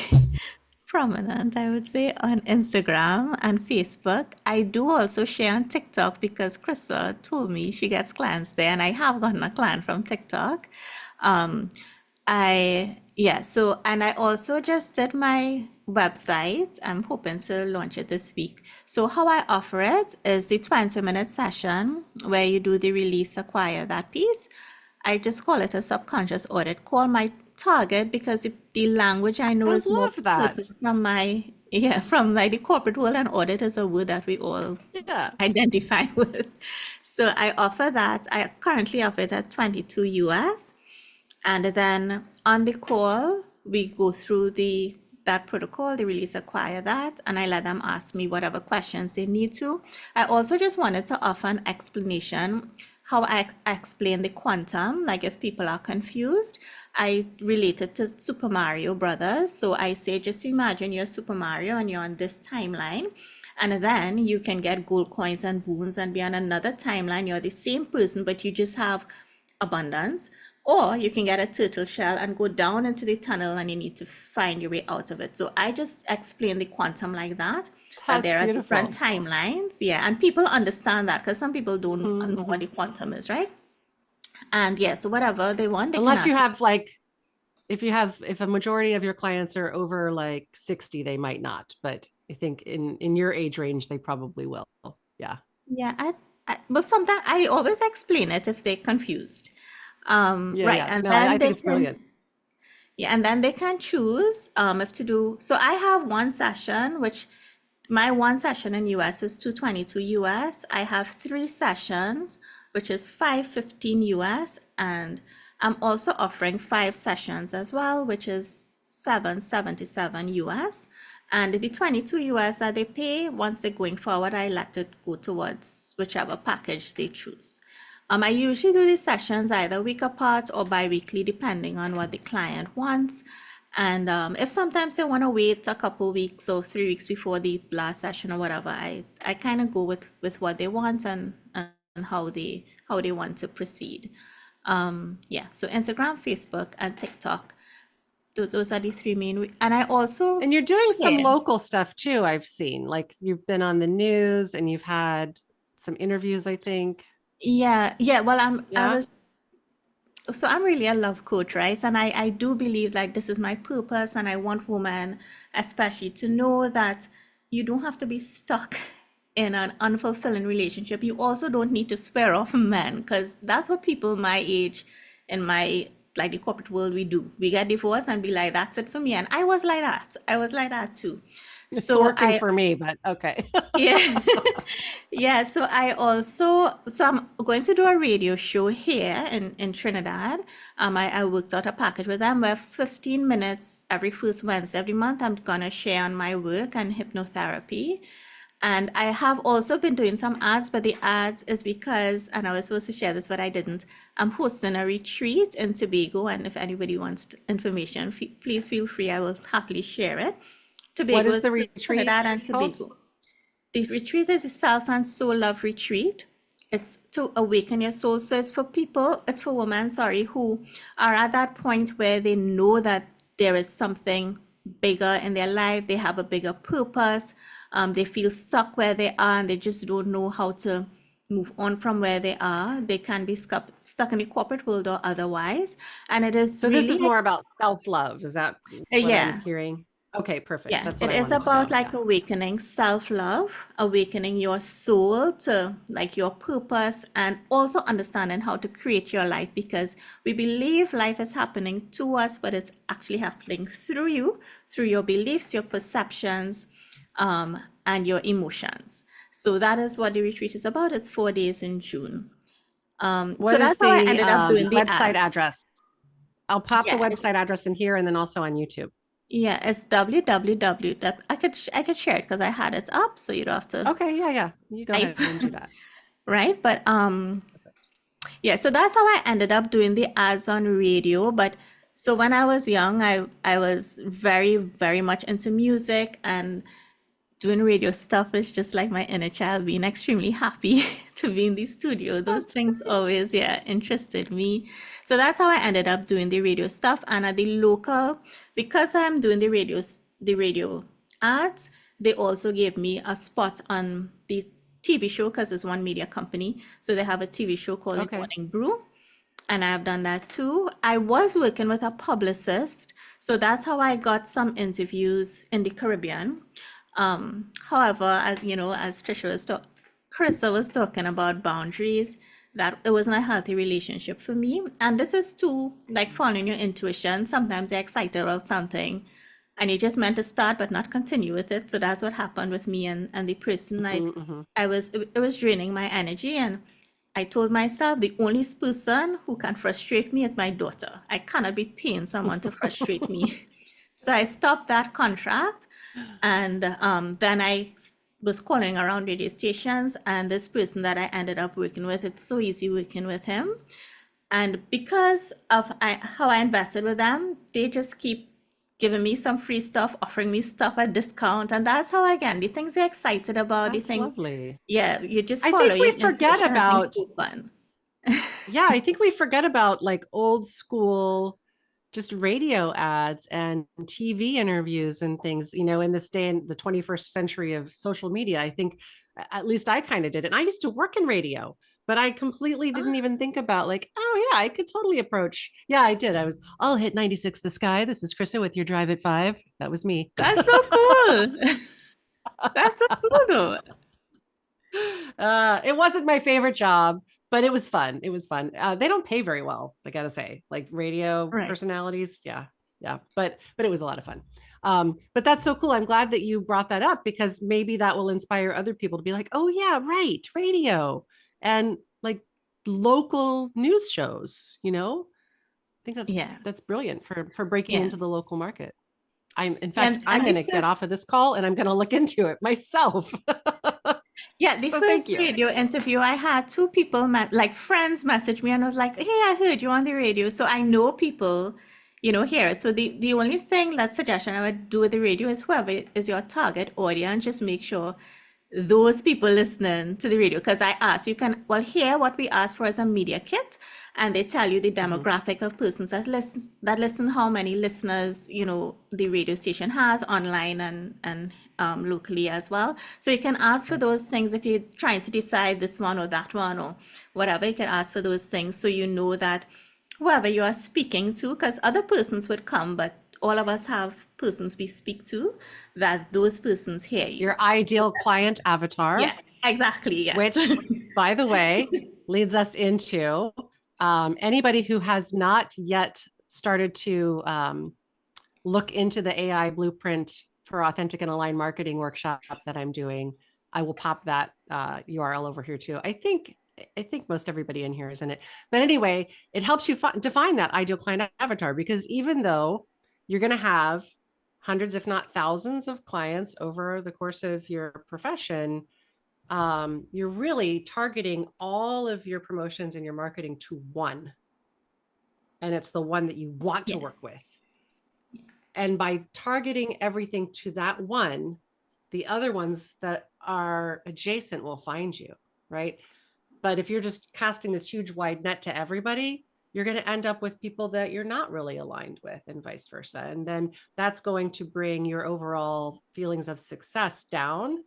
prominent, I would say, on Instagram and Facebook. I do also share on TikTok because Kryssa told me she gets clients there, and I have gotten a client from TikTok. And I also just did my website. I'm hoping to launch it this week. So how I offer it is the 20-minute session where you do the release, acquire that piece. I just call it a subconscious audit. Call my target because the language I know is more from the corporate world, and audit is a word that we all identify with. So I offer that. I currently offer it at $22 US. And then on the call, we go through the that protocol, they release a choir that, and I let them ask me whatever questions they need to. I also just wanted to offer an explanation how I explain the quantum, like if people are confused. I relate it to Super Mario Brothers. So I say, just imagine you're Super Mario and you're on this timeline. And then you can get gold coins and boons and be on another timeline. You're the same person, but you just have abundance. Or you can get a turtle shell and go down into the tunnel and you need to find your way out of it. So I just explain the quantum like that, that That's there are beautiful. different timelines. Yeah. And people understand that because some people don't know what the quantum is, right? And yeah, so whatever they want, they can Unless you ask. have like, if a majority of your clients are over like 60, they might not. But I think in your age range, they probably will. Yeah. Yeah, but sometimes I always explain it if they're confused. Yeah. Right, Yeah. and No, then I they think it's brilliant. can, yeah, and then they can choose if to do. So I have one session, which my one session in US is 222 US. I have 3 sessions, which is 515 US, and I'm also offering 5 sessions as well, which is 777 US. And the 22 US that they pay, once they're going forward, I let it go towards whichever package they choose. I usually do these sessions either a week apart or bi-weekly, depending on what the client wants. And if sometimes they want to wait a couple weeks or 3 weeks before the last session or whatever, I kind of go with what they want and how they want to proceed. Yeah, so Instagram, Facebook, and TikTok. Those are the 3 main. And I also And you're doing some share. local stuff too, I've seen. Like you've been on the news and you've had some interviews, I think. Yeah, yeah. Well, Yeah. I'm really a love coach, right? And I do believe like this is my purpose, and I want women especially to know that you don't have to be stuck in an unfulfilling relationship. You also don't need to swear off men, because that's what people my age in my like the corporate world we do. We get divorced and be like, that's it for me. And I was like that. I was like that too. It's So working for me, but okay. yeah. Yeah, so I'm going to do a radio show here in Trinidad. I worked out a package with them where 15 minutes every first Wednesday every month I'm gonna share on my work and hypnotherapy. And I have also been doing some ads, but the ads is because, and I was supposed to share this, but I didn't. I'm hosting a retreat in Tobago, and if anybody wants information, please feel free. I will happily share it. What Tobago is the is Trinidad retreat and called? Tobago. The retreat is a self and soul love retreat. It's to awaken your soul. So it's for women, sorry, who are at that point where they know that there is something bigger in their life. They have a bigger purpose. They feel stuck where they are and they just don't know how to move on from where they are. They can be stuck in the corporate world or otherwise. And it is So this really is more about self-love. Is that what I'm yeah. hearing? Okay, perfect. Yeah, That's it what I is wanted to about know. like Yeah. awakening self-love, awakening your soul to like your purpose, and also understanding how to create your life, because we believe life is happening to us, but it's actually happening through you, through your beliefs, your perceptions, and your emotions. So that is what the retreat is about. It's 4 days in June. So What is that's how I the ended up doing the website ads. address? I'll pop the Yeah, website address in here and then also on YouTube. yeah, it's www. I could share it because I had it up, so you don't have to Okay, yeah. You go type, ahead and do that. right? But yeah, so that's how I ended up doing the ads on radio. But so when I was young, I was very, very much into music, and doing radio stuff is just like my inner child being extremely happy to be in the studio. Those That's things great. always, yeah, interested me. So that's how I ended up doing the radio stuff. And at the local, because I'm doing the radio ads, they also gave me a spot on the TV show, because it's one media company. So they have a TV show called The Okay. Morning Brew, and I've done that too. I was working with a publicist, so that's how I got some interviews in the Caribbean. However, as Kryssa was talking about boundaries, that it wasn't a healthy relationship for me. And this is too like following your intuition. Sometimes you're excited about something and you just meant to start but not continue with it. So that's what happened with me and the person Mm-hmm. it was draining my energy, and I told myself the only person who can frustrate me is my daughter. I cannot be paying someone to frustrate me. So I stopped that contract, and then was calling around radio stations, and this person that I ended up working with, it's so easy working with him. And because of how I invested with them, they just keep giving me some free stuff, offering me stuff at discount. And that's how, again, the things they're excited about, the That's things, lovely. yeah, you just I follow think we your forget intuition and things about, go fun. yeah, I think we forget about like old school just radio ads and TV interviews and things, you know, in this day in the 21st century of social media. I think at least I kind of did it. And I used to work in radio, but I completely didn't even think about like, oh yeah, I could totally approach. Yeah, I did. I'll hit 96 the sky. This is Kryssa with your drive at 5. That was me. That's so cool. That's so cool, though. It wasn't my favorite job, but it was fun. It was fun. They don't pay very well, I gotta say, like radio Right. personalities. Yeah. Yeah. But it was a lot of fun. But that's so cool. I'm glad that you brought that up because maybe that will inspire other people to be like, oh yeah, right, radio and like local news shows, you know? I think Yeah. that's brilliant for breaking Yeah. into the local market. In fact, And, I'm and the going to get first, off of this call and I'm going to look into it myself. yeah, the So thank first you. radio interview I had, two people, like friends, messaged me and was like, "Hey, I heard you on the radio." So I know people, hear it. So the only thing, that suggestion I would do with the radio is whoever is your target audience, just make sure those people listening to the radio, because I asked, you can, well, here what we ask for is a media kit, and they tell you the demographic of persons that listen, how many listeners, the radio station has online and locally as well. So you can ask for those things if you're trying to decide this one or that one or whatever. You can ask for those things so you know that whoever you are speaking to, because other persons would come, but all of us have persons we speak to, that those persons hear you. Your ideal client avatar. Yeah, exactly. Yes. Which, by the way, leads us into anybody who has not yet started to look into the AI blueprint for authentic and aligned marketing workshop that I'm doing. I will pop that URL over here too. I think most everybody in here is in it. But anyway, it helps you define that ideal client avatar, because even though you're going to have hundreds, if not thousands of clients over the course of your profession, you're really targeting all of your promotions and your marketing to one. And it's the one that you want to work with. And by targeting everything to that one, the other ones that are adjacent will find you, right? But if you're just casting this huge wide net to everybody, you're going to end up with people that you're not really aligned with, and vice versa. And then that's going to bring your overall feelings of success down,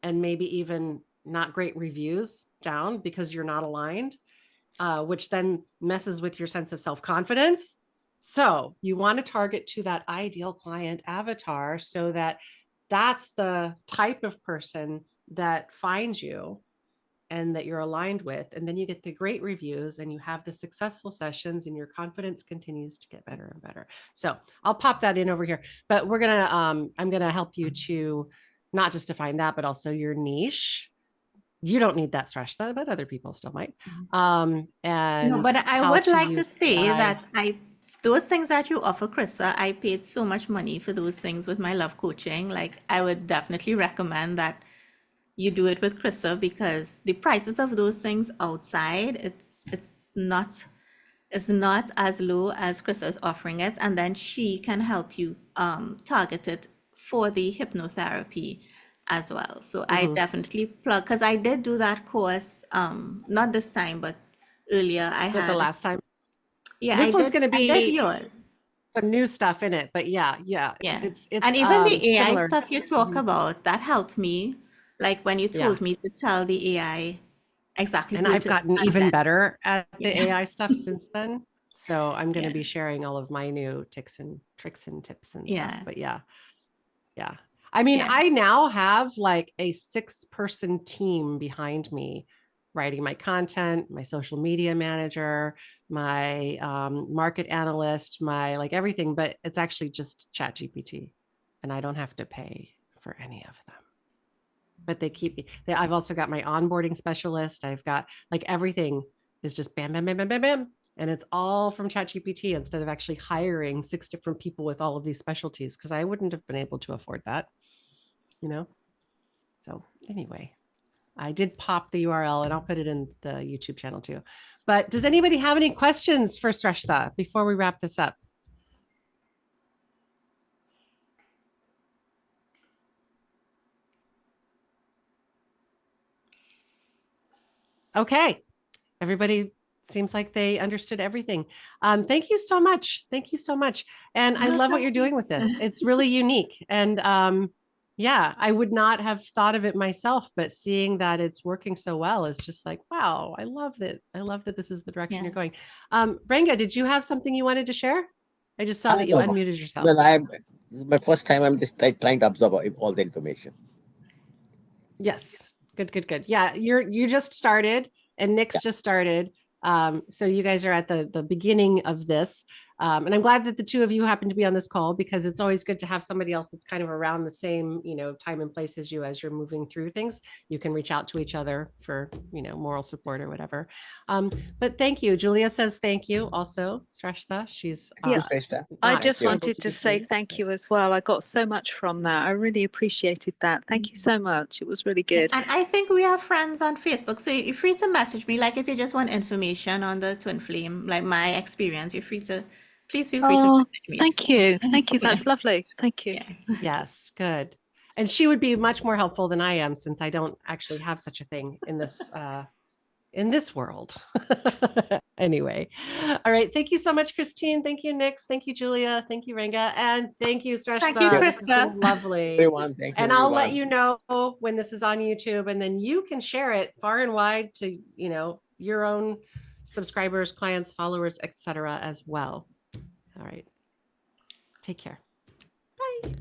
and maybe even not great reviews down because you're not aligned, which then messes with your sense of self-confidence. So you want to target to that ideal client avatar so that that's the type of person that finds you and that you're aligned with. And then you get the great reviews and you have the successful sessions and your confidence continues to get better and better. So I'll pop that in over here, but I'm going to help you to not just define that, but also your niche. You don't need that, Sreshtha, but other people still might. And no, but I how would like to use say AI. that those things that you offer, Kryssa, I paid so much money for those things with my love coaching. Like, I would definitely recommend that you do it with Kryssa, because the prices of those things outside, it's not as low as Kryssa is offering it, and then she can help you target it for the hypnotherapy as well. So I definitely plug, because I did do that course, not this time, but earlier I But the had. last time. Yeah, This one's going to I did be yours. some new stuff in it, but yeah. Yeah. It's And even the AI similar. stuff you talk about, that helped me. Like when you told me to tell the AI exactly And who I've it is. gotten And even then, better at the yeah. AI stuff since then. So I'm going to Yeah. be sharing all of my new tricks and tips and stuff. Yeah. But yeah. I mean, Yeah. I now have like a 6-person team behind me writing my content, my social media manager, my market analyst, my like everything, but it's actually just ChatGPT, and I don't have to pay for any of them. But I've also got my onboarding specialist. I've got like everything is just bam, bam, bam, bam, bam, bam. And it's all from ChatGPT instead of actually hiring 6 different people with all of these specialties, because I wouldn't have been able to afford that, you know? So anyway, I did pop the URL and I'll put it in the YouTube channel too. But does anybody have any questions for Sreshtha before we wrap this up? Okay, everybody seems like they understood everything. Thank you so much. Thank you so much. And I love what you're doing with this. It's really unique. And yeah, I would not have thought of it myself, but seeing that it's working so well is just like, wow, I love that. I love that this is the direction you're going. Ranga, did you have something you wanted to share? I just saw that you unmuted yourself. Well, my first time. I'm just trying to absorb all the information. Yes. Good. Yeah, you just started and Nick's just started. So you guys are at the beginning of this. And I'm glad that the two of you happen to be on this call, because it's always good to have somebody else that's kind of around the same, time and place as you as you're moving through things. You can reach out to each other for, moral support or whatever. But thank you. Julia says thank you also, Sreshtha. She's I just wanted to say thank you as well. I got so much from that. I really appreciated that. Thank you so much. It was really good. And I think we have friends on Facebook, so you're free to message me. Like if you just want information on the twin flame, like my experience, you're free to. Please feel free to message me. Thank you. Thank you. That's lovely. Thank you. Yeah. Yes, good. And she would be much more helpful than I am, since I don't actually have such a thing in this world. Anyway, all right. Thank you so much, Christine. Thank you, Nix. Thank you, Julia. Thank you, Ranga. And thank you, Sreshtha. Thank you, Kryssa. Lovely. Everyone, thank you. And I'll let you know when this is on YouTube, and then you can share it far and wide to, your own subscribers, clients, followers, etc. as well. All right. Take care. Bye.